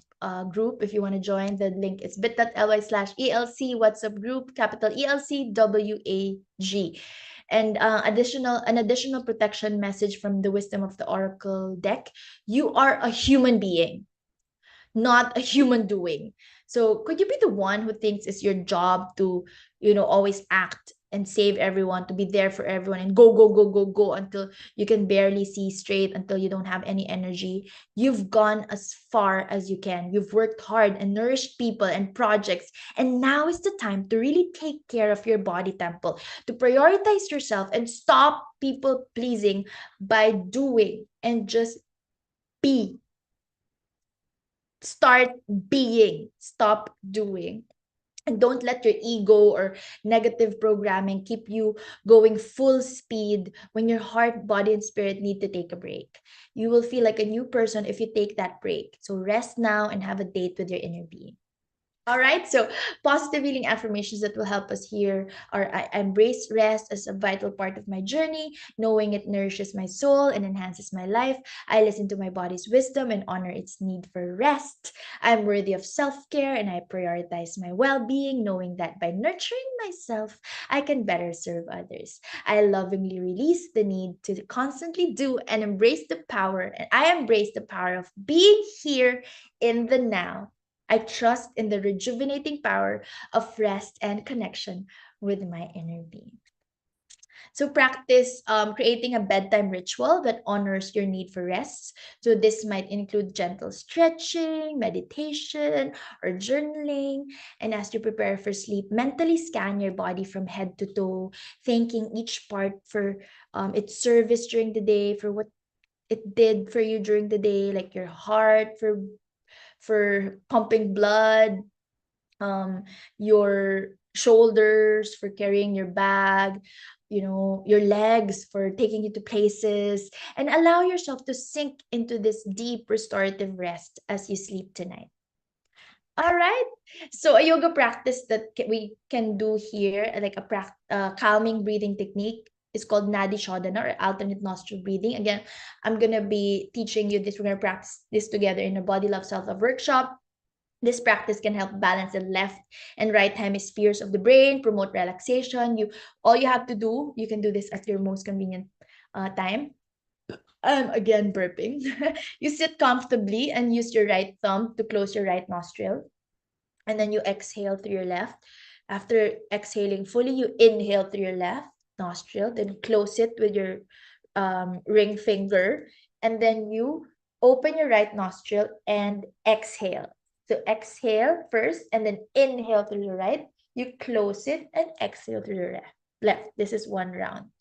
group. If you want to join, the link is bit.ly/ELC WhatsApp group, capital ELCWAG. And an additional protection message from the wisdom of the oracle deck. You are a human being, not a human doing. So could you be the one who thinks it's your job to, always act and save everyone, to be there for everyone and go, go, go, go, go until you can barely see straight, until you don't have any energy? You've gone as far as you can. You've worked hard and nourished people and projects. And now is the time to really take care of your body temple, to prioritize yourself and stop people pleasing by doing and just be. Start being, stop doing. And don't let your ego or negative programming keep you going full speed when your heart, body, and spirit need to take a break. You will feel like a new person if you take that break. So rest now and have a date with your inner being. All right, so positive healing affirmations that will help us here are: I embrace rest as a vital part of my journey, knowing it nourishes my soul and enhances my life. I listen to my body's wisdom and honor its need for rest. I'm worthy of self-care and I prioritize my well-being, knowing that by nurturing myself, I can better serve others. I lovingly release the need to constantly do and embrace the power, and I embrace the power of being here in the now. I trust in the rejuvenating power of rest and connection with my inner being. So practice creating a bedtime ritual that honors your need for rest. So this might include gentle stretching, meditation, or journaling. And as you prepare for sleep, mentally scan your body from head to toe, thanking each part for its service during the day, for what it did for you during the day, like your heart for pumping blood, your shoulders for carrying your bag, your legs for taking you to places, and allow yourself to sink into this deep restorative rest as you sleep tonight. All right. So a yoga practice that we can do here, like a calming breathing technique, is called Nadi Shodhana, or alternate nostril breathing. Again, I'm gonna be teaching you this. We're gonna practice this together in a Body Love Self Love workshop. This practice can help balance the left and right hemispheres of the brain, promote relaxation. All you have to do, you can do this at your most convenient time. Again, burping. You sit comfortably and use your right thumb to close your right nostril. And then you exhale through your left. After exhaling fully, you inhale through your left nostril, then close it with your ring finger. And then you open your right nostril and exhale. So exhale first and then inhale through your right. You close it and exhale through your left. This is one round.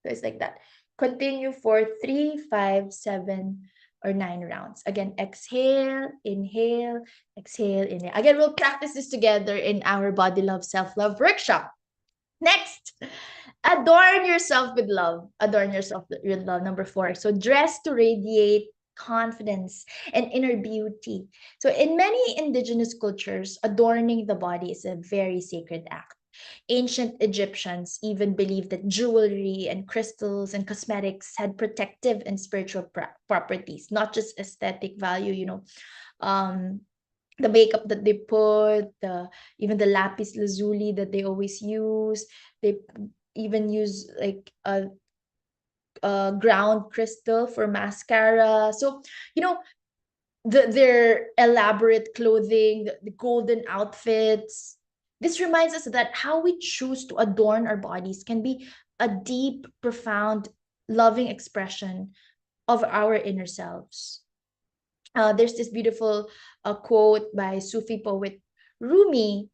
So it's like that. Continue for 3, 5, 7, or 9 rounds. Again, exhale, inhale, exhale, inhale. Again, we'll practice this together in our Body Love Self-Love workshop. Next, adorn yourself with love. Adorn yourself with love. Number 4. So dress to radiate confidence and inner beauty. So in many indigenous cultures, adorning the body is a very sacred act. Ancient Egyptians even believed that jewelry and crystals and cosmetics had protective and spiritual properties, not just aesthetic value, um, the makeup that they put, even the lapis lazuli that they always use. They even use like a ground crystal for mascara. So, you know, their elaborate clothing, the golden outfits. This reminds us that how we choose to adorn our bodies can be a deep, profound, loving expression of our inner selves. There's this beautiful quote by Sufi poet Rumi.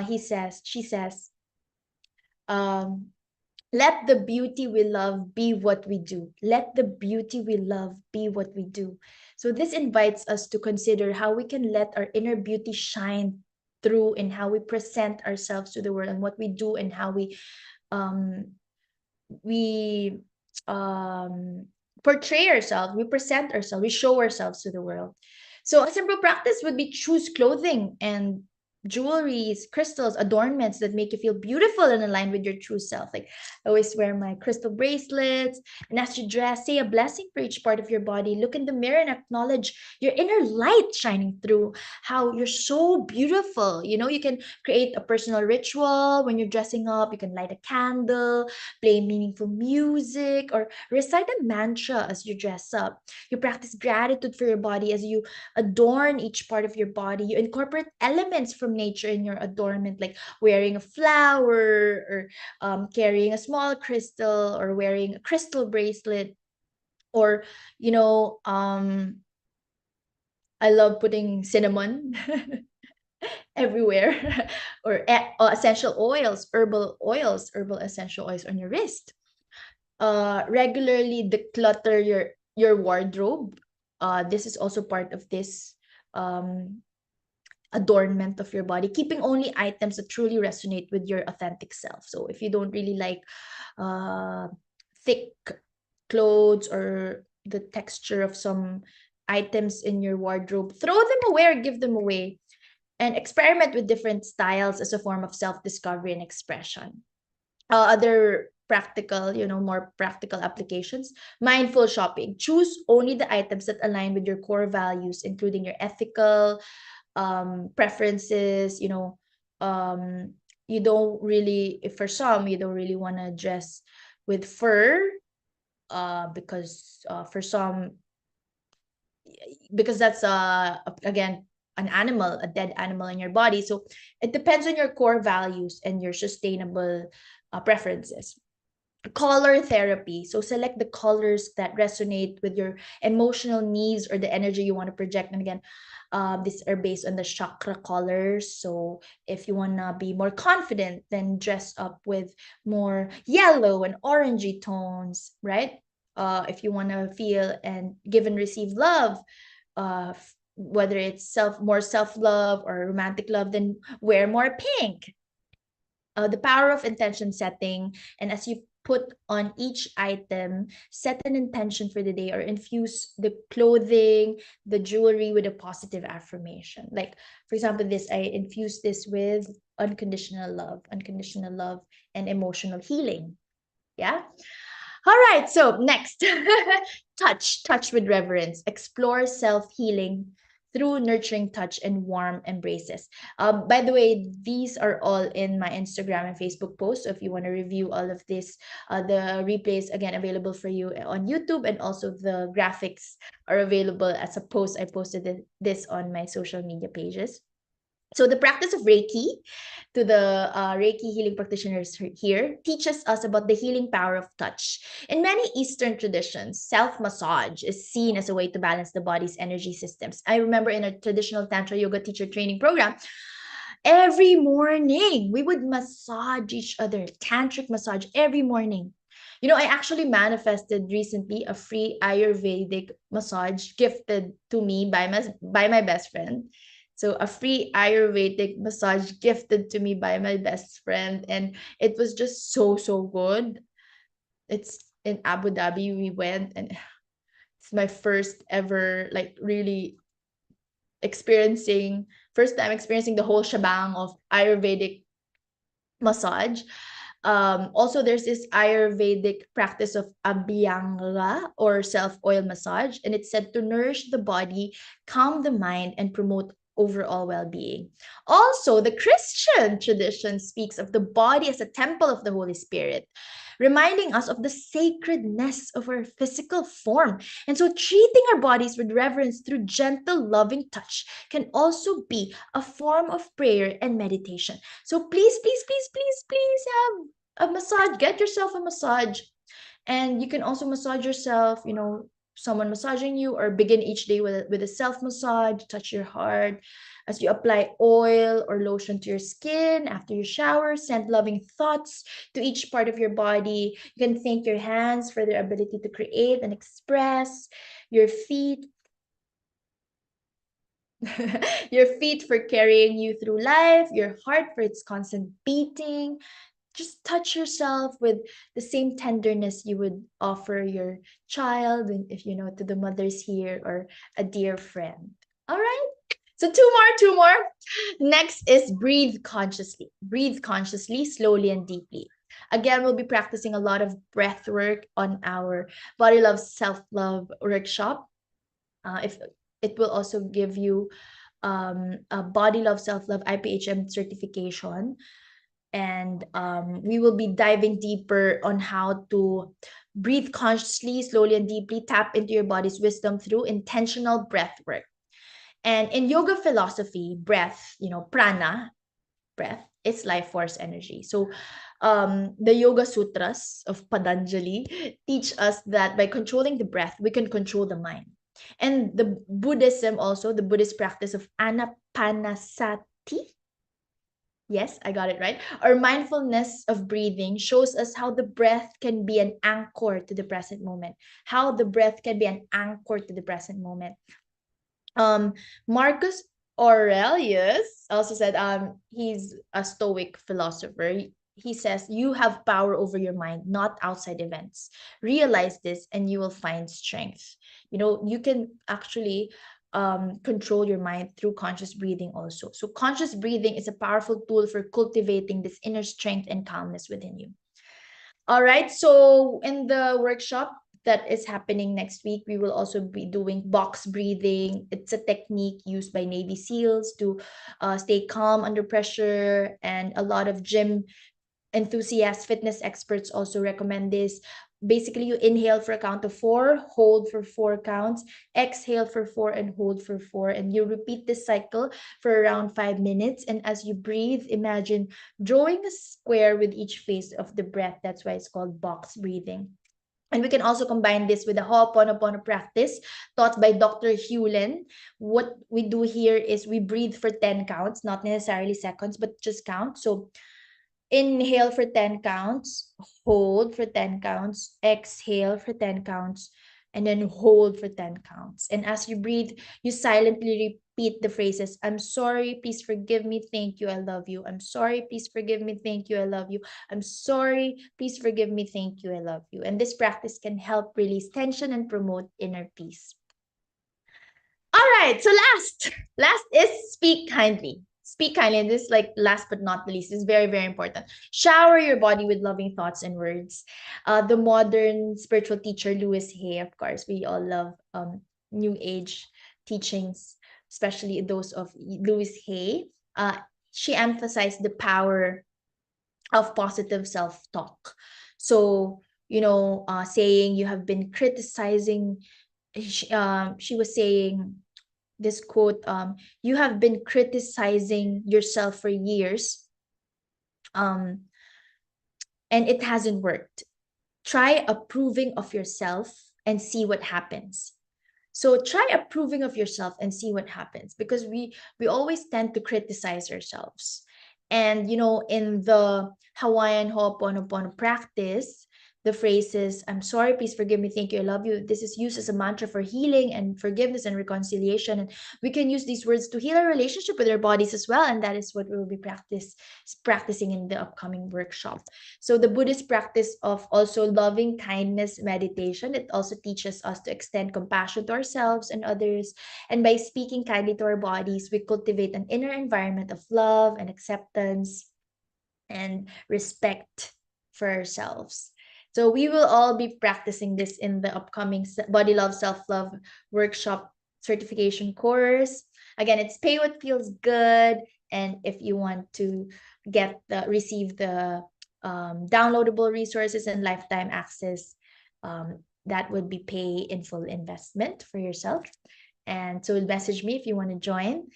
She says, um, let the beauty we love be what we do. Let the beauty we love be what we do. So this invites us to consider how we can let our inner beauty shine through in how we present ourselves to the world, and what we do, and how um, we portray ourselves, we present ourselves, we show ourselves to the world. So a simple practice would be choose clothing and jewelries, crystals, adornments that make you feel beautiful and aligned with your true self. Like I always wear my crystal bracelets, and as you dress, say a blessing for each part of your body. Look in the mirror and acknowledge your inner light shining through, how you're so beautiful. You can create a personal ritual when you're dressing up. You can light a candle, play meaningful music, or recite a mantra as you dress up. You practice gratitude for your body as you adorn each part of your body. You incorporate elements from nature in your adornment, like wearing a flower, or carrying a small crystal, or wearing a crystal bracelet, or I love putting cinnamon everywhere, or essential oils, herbal essential oils on your wrist. Regularly declutter your wardrobe. This is also part of this um adornment of your body, keeping only items that truly resonate with your authentic self. So if you don't really like uh thick clothes, or the texture of some items in your wardrobe, throw them away or give them away, and experiment with different styles as a form of self-discovery and expression. Other practical, more practical applications: mindful shopping. Choose only the items that align with your core values, including your ethical preferences. Um, you don't really, if for some, you don't really want to dress with fur, because that's again an animal, a dead animal in your body. So it depends on your core values and your sustainable preferences. Color therapy. So select the colors that resonate with your emotional needs or the energy you want to project. And again, these are based on the chakra colors. So if you want to be more confident, then dress up with more yellow and orangey tones, right? If you want to feel and give and receive love, whether it's more self-love or romantic love, then wear more pink. The power of intention setting. And as you put on each item, set an intention for the day, or infuse the clothing, the jewelry with a positive affirmation. Like, for example, I infuse this with unconditional love and emotional healing. Yeah. All right, so next, touch with reverence. Explore self-healing through nurturing touch and warm embraces. By the way, these are all in my Instagram and Facebook posts. So if you want to review all of this, the replays, again, available for you on YouTube, and also the graphics are available as a post. I posted this on my social media pages. So the practice of Reiki, to the Reiki healing practitioners here, teaches us about the healing power of touch. In many Eastern traditions, self-massage is seen as a way to balance the body's energy systems. I remember in a traditional Tantra yoga teacher training program, every morning we would massage each other, tantric massage every morning. I actually manifested recently a free Ayurvedic massage gifted to me by my best friend. So a free Ayurvedic massage gifted to me by my best friend, and it was just so good. It's in Abu Dhabi. We went, and it's my first ever, like, really experiencing first time experiencing the whole shebang of Ayurvedic massage. Also, there's this Ayurvedic practice of abhyanga or self oil massage, and it's said to nourish the body, calm the mind, and promote overall well being. Also, the Christian tradition speaks of the body as a temple of the Holy Spirit, reminding us of the sacredness of our physical form. And so, treating our bodies with reverence through gentle, loving touch can also be a form of prayer and meditation. So please have a massage. Get yourself a massage. And you can also massage yourself, someone massaging you, or begin each day with a self massage. Touch your heart as you apply oil or lotion to your skin after your shower. Send loving thoughts to each part of your body. You can thank your hands for their ability to create and express, your feet your feet for carrying you through life, your heart for its constant beating. Just touch yourself with the same tenderness you would offer your child, and if to the mothers here, or a dear friend. All right. So two more. Next is breathe consciously. Breathe consciously, slowly and deeply. Again, we'll be practicing a lot of breath work on our Body Love Self Love workshop. If it will also give you a Body Love Self Love IPHM certification, and we will be diving deeper on how to breathe consciously, slowly, and deeply. Tap into your body's wisdom through intentional breath work. And in yoga philosophy, breath, prana, breath, is life force energy. So the Yoga Sutras of Patanjali teach us that by controlling the breath, we can control the mind. And the Buddhism also, the Buddhist practice of anapanasati, yes, I got it right, or mindfulness of breathing, shows us how the breath can be an anchor to the present moment. How the breath can be an anchor to the present moment. Marcus Aurelius also said, he's a Stoic philosopher. He says, you have power over your mind, not outside events. Realize this and you will find strength. You can actually control your mind through conscious breathing also. So conscious breathing is a powerful tool for cultivating this inner strength and calmness within you. All right. So in the workshop that is happening next week, we will also be doing box breathing. It's a technique used by Navy SEALs to stay calm under pressure, and a lot of gym enthusiasts, fitness experts also recommend this. Basically, you inhale for a count of 4, hold for 4 counts, exhale for 4, and hold for 4. And you repeat this cycle for around 5 minutes. And as you breathe, imagine drawing a square with each phase of the breath. That's why it's called box breathing. And we can also combine this with the Ho'oponopono practice taught by Dr. Hewlin. What we do here is we breathe for 10 counts, not necessarily seconds, but just count. So inhale for 10 counts, hold for 10 counts, exhale for 10 counts, and then hold for 10 counts. And as you breathe, you silently repeat the phrases, I'm sorry, please forgive me, thank you, I love you. I'm sorry, please forgive me, thank you, I love you. I'm sorry, please forgive me, thank you, I love you. And this practice can help release tension and promote inner peace. All right, so last is speak kindly. Speak kindly, and this, like, last but not the least, is very, very important. Shower your body with loving thoughts and words. The modern spiritual teacher Louis Hay, of course, we all love New Age teachings, especially those of Louis Hay. She emphasized the power of positive self-talk. So, saying you have been criticizing, she was saying this quote, you have been criticizing yourself for years, and it hasn't worked. Try approving of yourself and see what happens. So try approving of yourself and see what happens, because we always tend to criticize ourselves. And in the Hawaiian Ho'oponopono practice, the phrases, I'm sorry, please forgive me, thank you, I love you. This is used as a mantra for healing and forgiveness and reconciliation. And we can use these words to heal our relationship with our bodies as well. And that is what we will be practicing in the upcoming workshop. So the Buddhist practice of also loving kindness meditation, it also teaches us to extend compassion to ourselves and others. And by speaking kindly to our bodies, we cultivate an inner environment of love and acceptance and respect for ourselves. So we will all be practicing this in the upcoming Body Love Self Love workshop certification course. Again, it's pay what feels good, and if you want to receive the downloadable resources and lifetime access, that would be pay in full investment for yourself. And so message me if you want to join.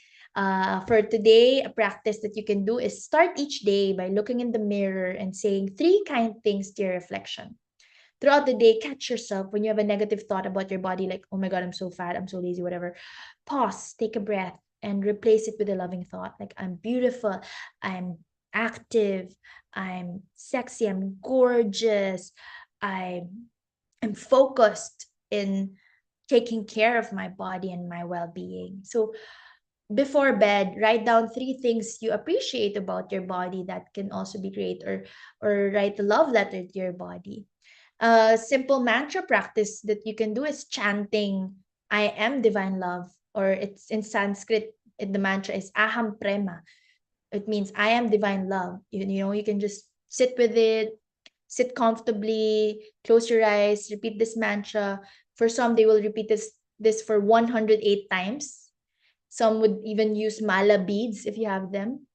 For today, a practice that you can do is start each day by looking in the mirror and saying 3 kind things to your reflection. Throughout the day, catch yourself when you have a negative thought about your body, like, oh my God, I'm so fat, I'm so lazy, whatever. Pause, take a breath, and replace it with a loving thought, like, I'm beautiful, I'm active, I'm sexy, I'm gorgeous, I'm focused in taking care of my body and my well-being. So before bed, write down 3 things you appreciate about your body. That can also be great. Or write a love letter to your body. A simple mantra practice that you can do is chanting, I am divine love, or it's in Sanskrit, the mantra is aham prema. It means I am divine love. You can just sit with it, sit comfortably, close your eyes, repeat this mantra. For some, they will repeat this for 108 times. Some would even use mala beads if you have them.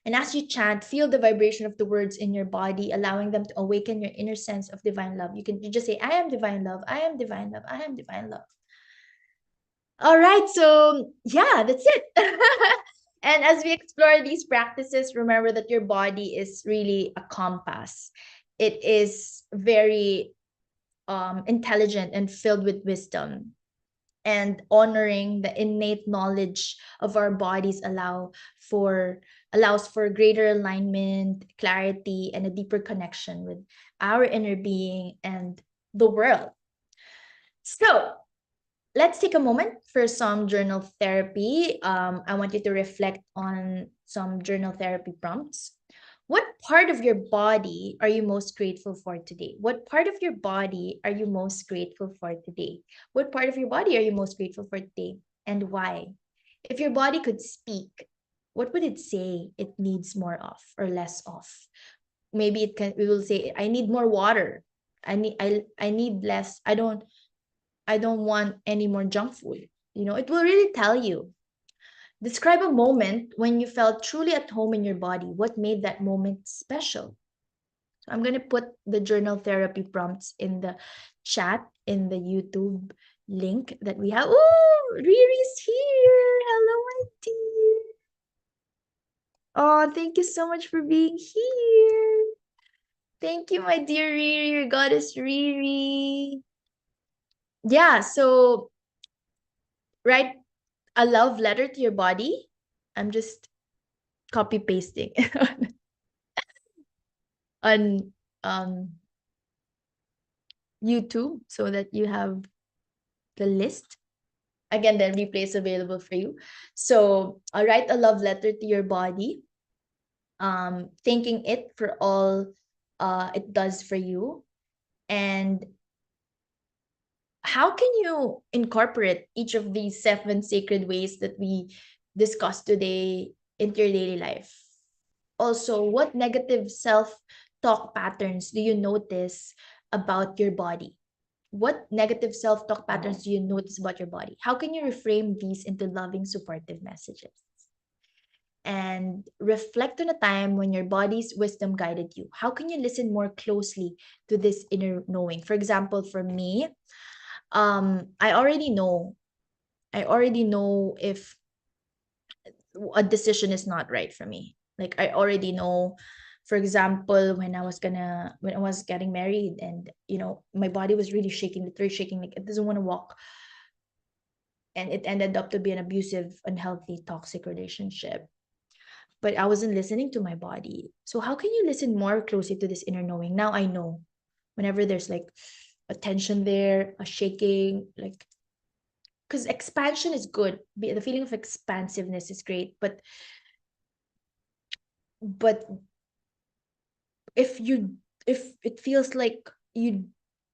And as you chant, feel the vibration of the words in your body, allowing them to awaken your inner sense of divine love. You just say, I am divine love, I am divine love, I am divine love. All right, so yeah, that's it. And as we explore these practices, remember that your body is really a compass. It is very intelligent and filled with wisdom. And honoring the innate knowledge of our bodies allows for greater alignment, clarity, and a deeper connection with our inner being and the world. So let's take a moment for some journal therapy. I want you to reflect on some journal therapy prompts. What part of your body are you most grateful for today? What part of your body are you most grateful for today? What part of your body are you most grateful for today? And why? If your body could speak, what would it say it needs more of or less of? Maybe we will say, I need more water. I need less. I don't want any more junk food. It will really tell you. Describe a moment when you felt truly at home in your body. What made that moment special? So I'm going to put the journal therapy prompts in the chat in the YouTube link that we have. Oh, Riri's here. Hello, my dear. Oh, thank you so much for being here. Thank you, my dear Riri, your goddess Riri. Yeah, so write a love letter to your body. I'm just copy pasting on YouTube so that you have the list. Again, the replay is available for you. So I'll write a love letter to your body, thanking it for all it does for you. And how can you incorporate each of these 7 sacred ways that we discussed today into your daily life? Also, what negative self-talk patterns do you notice about your body? What negative self-talk patterns do you notice about your body? How can you reframe these into loving, supportive messages? And reflect on a time when your body's wisdom guided you. How can you listen more closely to this inner knowing? For example, for me, I already know. If a decision is not right for me. Like, I already know. For example, when I was getting married, and my body was really shaking, literally shaking, like it doesn't want to walk. And it ended up to be an abusive, unhealthy, toxic relationship. But I wasn't listening to my body. So how can you listen more closely to this inner knowing? Now I know whenever there's like a tension there, a shaking, like, because expansion is good. The feeling of expansiveness is great, but if you if it feels like you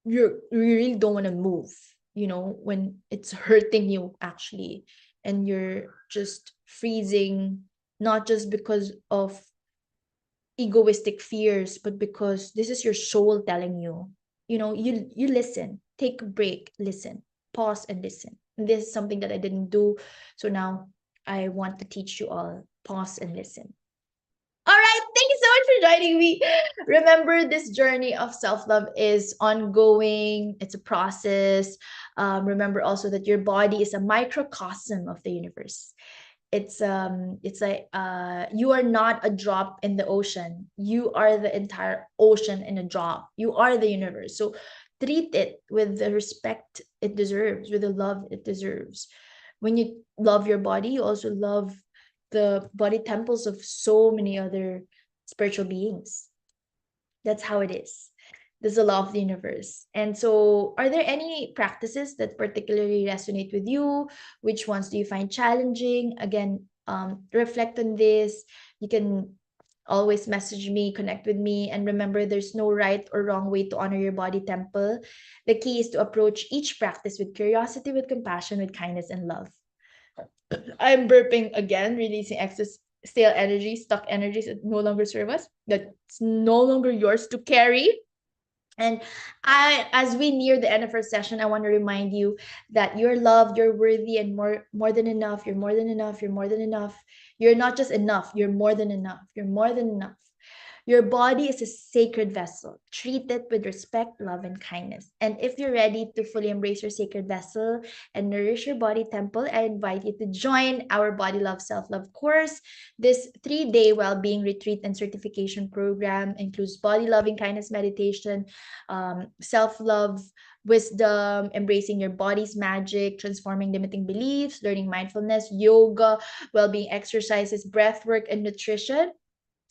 really don't want to move, when it's hurting you actually, and you're just freezing, not just because of egoistic fears, but because this is your soul telling you, you listen, take a break, listen, pause and listen. And this is something that I didn't do, so now I want to teach you all: pause and listen. All right, thank you so much for joining me. Remember, this journey of self-love is ongoing. It's a process. Remember also that your body is a microcosm of the universe. It's like, you are not a drop in the ocean. You are the entire ocean in a drop. You are the universe. So treat it with the respect it deserves, with the love it deserves. When you love your body, you also love the body temples of so many other spiritual beings. That's how it is. There's a law of the universe. And so, are there any practices that particularly resonate with you? Which ones do you find challenging? Again, reflect on this. You can always message me, connect with me, and remember, there's no right or wrong way to honor your body temple. The key is to approach each practice with curiosity, with compassion, with kindness, and love. I'm burping again, releasing excess stale energy, stuck energies that no longer serve us, that's no longer yours to carry. And as we near the end of our session, I want to remind you that you're loved, you're worthy, and more than enough. You're more than enough. You're more than enough. You're not just enough. You're more than enough. You're more than enough. Your body is a sacred vessel. Treat it with respect, love, and kindness. And if you're ready to fully embrace your sacred vessel and nourish your body temple, I invite you to join our Body Love Self Love course. This 3-day well-being retreat and certification program includes body loving kindness meditation, self-love, wisdom, embracing your body's magic, transforming limiting beliefs, learning mindfulness, yoga, well-being exercises, breath work, and nutrition.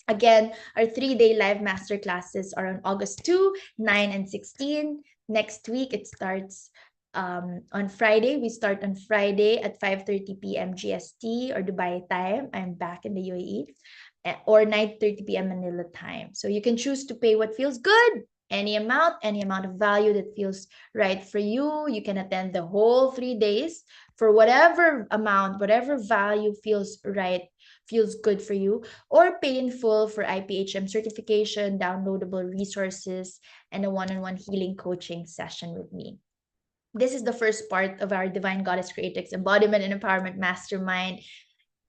Again, our 3-day live master classes are on August 2, 9, and 16. Next week, it starts on Friday. We start on Friday at 5:30 p.m. GST or Dubai time. I'm back in the UAE. Or 9:30 p.m. Manila time. So you can choose to pay what feels good, any amount of value that feels right for you. You can attend the whole 3 days for whatever amount, whatever value feels right, feels good for you, or pay in full for IPHM certification, downloadable resources, and a one-on-one healing coaching session with me. This is the first part of our Divine Goddess Creatrix Embodiment and Empowerment Mastermind.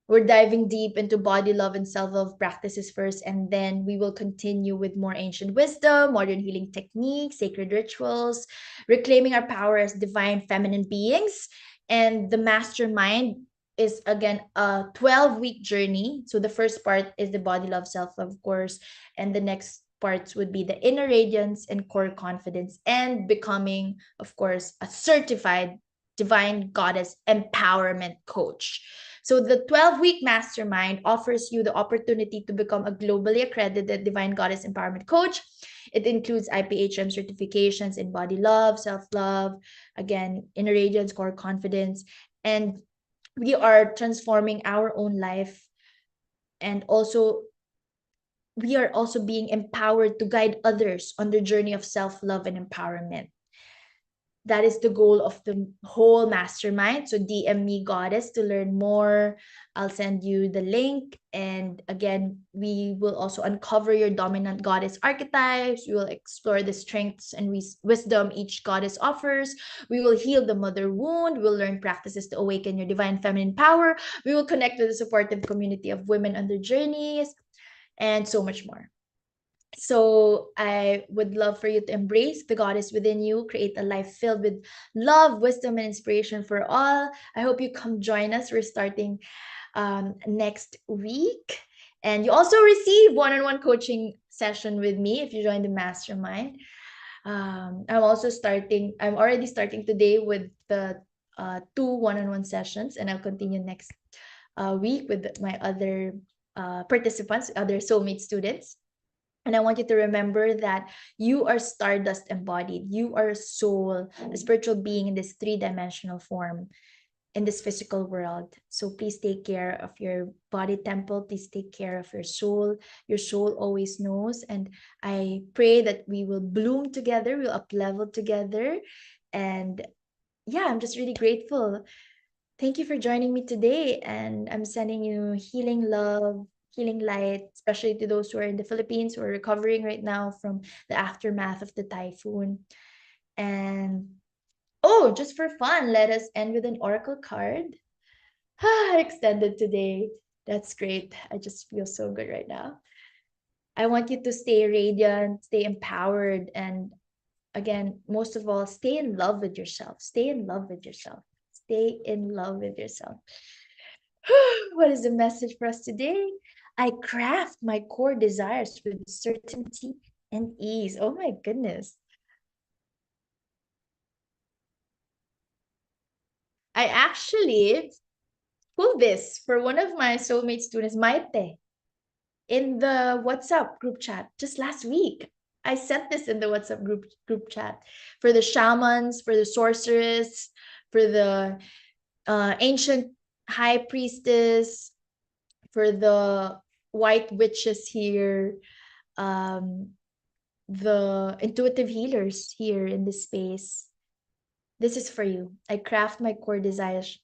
We're diving deep into body love and self-love practices first, and then we will continue with more ancient wisdom, modern healing techniques, sacred rituals, reclaiming our power as divine feminine beings. And the mastermind is again a 12-week journey. So the first part is the body love, self-love, of course, and the next parts would be the inner radiance and core confidence, and becoming, of course, a certified divine goddess empowerment coach. So the 12-week mastermind offers you the opportunity to become a globally accredited divine goddess empowerment coach. It includes IPHM certifications in body love, self-love, again, inner radiance, core confidence, and we are transforming our own life, and also we are also being empowered to guide others on their journey of self-love and empowerment. That is the goal of the whole mastermind. So DM me, Goddess, to learn more. I'll send you the link. And again, we will also uncover your dominant goddess archetypes. We will explore the strengths and wisdom each goddess offers. We will heal the mother wound. We'll learn practices to awaken your divine feminine power. We will connect with a supportive community of women on their journeys, and so much more. So I would love for you to embrace the goddess within you, create a life filled with love, wisdom, and inspiration for all. I hope you come join us. We're starting next week. And you also receive one-on-one coaching session with me if you join the mastermind. I'm already starting today with the 2 one-on-one sessions, and I'll continue next week with my other participants, other soulmate students. And I want you to remember that you are stardust embodied. You are a soul, a spiritual being in this three-dimensional form, in this physical world. So please take care of your body temple. Please take care of your soul. Your soul always knows. And I pray that we will bloom together, we'll up level together. And yeah, I'm just really grateful. Thank you for joining me today. And I'm sending you healing love, healing light, especially to those who are in the Philippines who are recovering right now from the aftermath of the typhoon. And oh, just for fun, let us end with an oracle card. Extended today. That's great. I just feel so good right now. I want you to stay radiant, stay empowered, and again, most of all, stay in love with yourself. Stay in love with yourself. Stay in love with yourself. What is the message for us today? I craft my core desires with certainty and ease. Oh my goodness. I actually pulled this for one of my soulmate students, Maite, in the WhatsApp group chat just last week. I sent this in the WhatsApp group chat for the shamans, for the sorceress, for the ancient high priestess, for the white witches here, um, the intuitive healers here in this space. This is for you. I craft my core desires.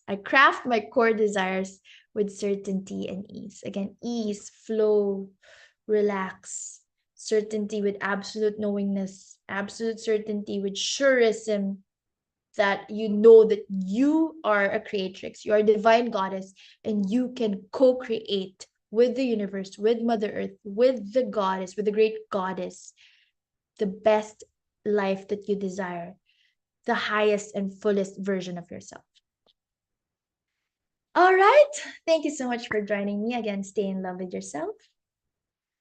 I craft my core desires with certainty and ease. Again, ease, flow, relax. Certainty with absolute knowingness, absolute certainty with surism that you know that you are a creatrix, you are a divine goddess, and you can co-create with the universe, with Mother Earth, with the goddess, with the great goddess, the best life that you desire, the highest and fullest version of yourself. All right. Thank you so much for joining me. Again, stay in love with yourself.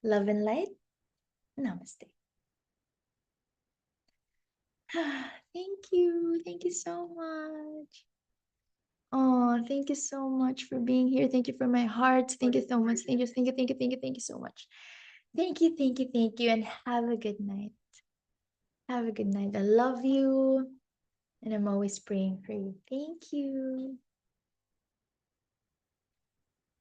Love and light. Namaste. Thank you. Thank you so much. Oh, thank you so much for being here. Thank you for my heart. Thank you so much. Thank you, thank you, thank you, thank you, thank you so much. Thank you, thank you, thank you, and have a good night. Have a good night. I love you, and I'm always praying for you. Thank you.